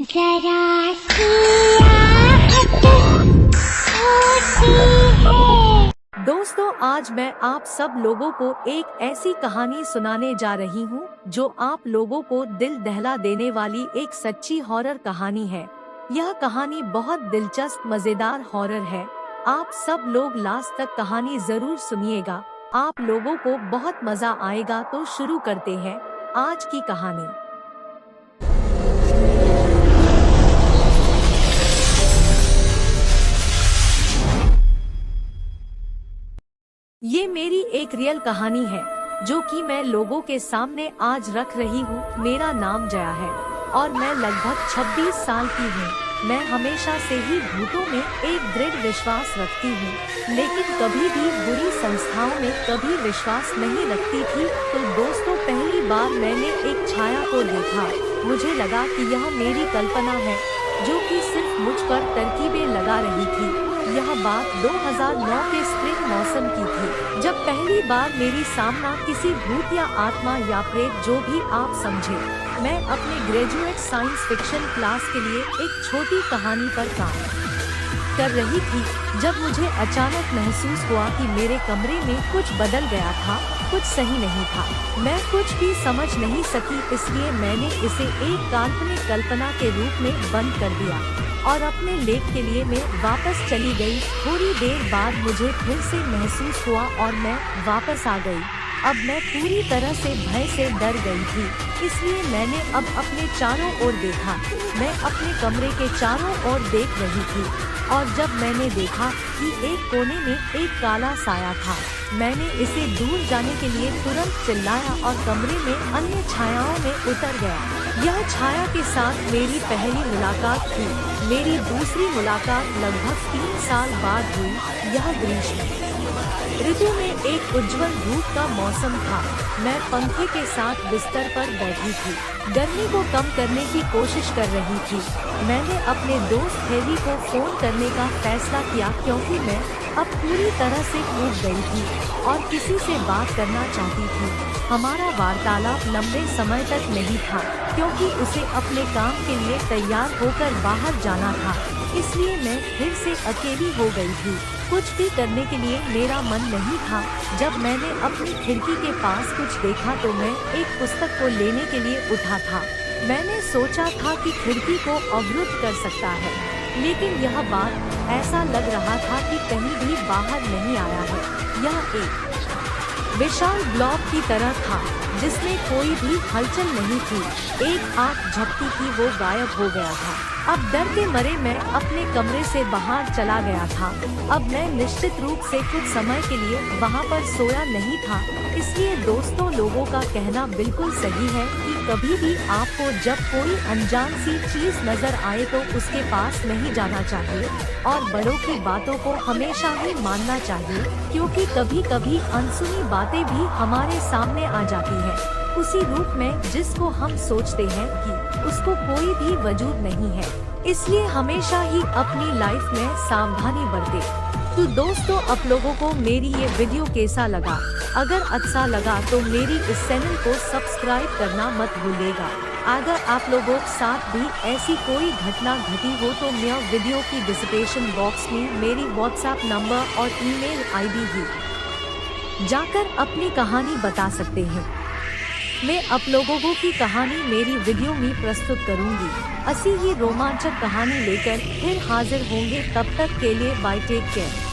जरा सी आहट होती है। दोस्तों, आज मैं आप सब लोगों को एक ऐसी कहानी सुनाने जा रही हूँ जो आप लोगों को दिल दहला देने वाली एक सच्ची हॉरर कहानी है। यह कहानी बहुत दिलचस्प मजेदार हॉरर है। आप सब लोग लास्ट तक कहानी जरूर सुनिएगा, आप लोगों को बहुत मजा आएगा। तो शुरू करते हैं आज की कहानी। ये मेरी एक रियल कहानी है जो कि मैं लोगों के सामने आज रख रही हूँ। मेरा नाम जया है और मैं लगभग 26 साल की हूँ। मैं हमेशा से ही भूतों में एक दृढ़ विश्वास रखती हूँ, लेकिन कभी भी बुरी संस्थाओं में कभी विश्वास नहीं रखती थी। तो दोस्तों, पहली बार मैंने एक छाया को देखा। मुझे लगा कि यह मेरी कल्पना है जो कि सिर्फ मुझ पर तरकीबें लगा रही थी। यह बात 2009 के स्प्रिंग मौसम की थी, जब पहली बार मेरी सामना किसी भूत या आत्मा या प्रेत, जो भी आप समझे। मैं अपने ग्रेजुएट साइंस फिक्शन क्लास के लिए एक छोटी कहानी पर काम कर रही थी, जब मुझे अचानक महसूस हुआ कि मेरे कमरे में कुछ बदल गया था। कुछ सही नहीं था। मैं कुछ भी समझ नहीं सकी, इसलिए मैंने इसे एक काल्पनिक कल्पना के रूप में बंद कर दिया और अपने लेख के लिए मैं वापस चली गई। थोड़ी देर बाद मुझे फिर से महसूस हुआ और मैं वापस आ गई। अब मैं पूरी तरह से भय से डर गई थी, इसलिए मैंने अब अपने चारों ओर देखा। मैं अपने कमरे के चारों ओर देख रही थी और जब मैंने देखा कि एक कोने में एक काला साया था, मैंने इसे दूर जाने के लिए तुरंत चिल्लाया और कमरे में अन्य छायाओं में उतर गया। यह छाया के साथ मेरी पहली मुलाकात थी। मेरी दूसरी मुलाकात लगभग 3 साल बाद हुई। यह ग्रीष्म ऋतु में एक उज्जवल धूप का मौसम था। मैं पंखे के साथ बिस्तर पर बैठी थी, गर्मी को कम करने की कोशिश कर रही थी। मैंने अपने दोस्त हेरी को फोन करने का फैसला किया, क्योंकि मैं अब पूरी तरह से टूट गई थी और किसी से बात करना चाहती थी। हमारा वार्तालाप लंबे समय तक नहीं था, क्योंकि उसे अपने काम के लिए तैयार होकर बाहर जाना था, इसलिए मैं फिर से अकेली हो गई थी। कुछ भी करने के लिए मेरा मन नहीं था। जब मैंने अपनी खिड़की के पास कुछ देखा तो मैं एक पुस्तक को लेने के लिए उठा था। मैंने सोचा था कि खिड़की को अवरुद्ध कर सकता है, लेकिन यह बात ऐसा लग रहा था कि कहीं भी बाहर नहीं आया है। यह एक विशाल ब्लॉक की तरह था जिसमें कोई भी हलचल नहीं थी। एक आंख झपकी थी, वो गायब हो गया था। अब डर के मारे मैं अपने कमरे से बाहर चला गया था। अब मैं निश्चित रूप से कुछ समय के लिए वहाँ पर सोया नहीं था। इसलिए दोस्तों, लोगों का कहना बिल्कुल सही है कि कभी भी आपको जब कोई अनजान सी चीज नजर आए तो उसके पास नहीं जाना चाहिए और बड़ों की बातों को हमेशा ही मानना चाहिए, क्योंकि कभी कभी अनसुनी बातें भी हमारे सामने आ जाती है, उसी रूप में जिसको हम सोचते हैं कि उसको कोई भी वजूद नहीं है। इसलिए हमेशा ही अपनी लाइफ में सावधानी बरते। तो दोस्तों, आप लोगों को मेरी ये वीडियो कैसा लगा? अगर अच्छा लगा तो मेरी इस चैनल को सब्सक्राइब करना मत भूलिएगा। अगर आप लोगों के साथ भी ऐसी कोई घटना घटी हो तो मैं वीडियो की डिस्क्रिप्शन बॉक्स में मेरी व्हाट्सएप नंबर और ईमेल आईडी ही जाकर अपनी कहानी बता सकते हैं। मैं आप लोगों की कहानी मेरी वीडियो में प्रस्तुत करूंगी। ऐसी ही रोमांचक कहानी लेकर फिर हाजिर होंगे। तब तक के लिए बाय, टेक केयर।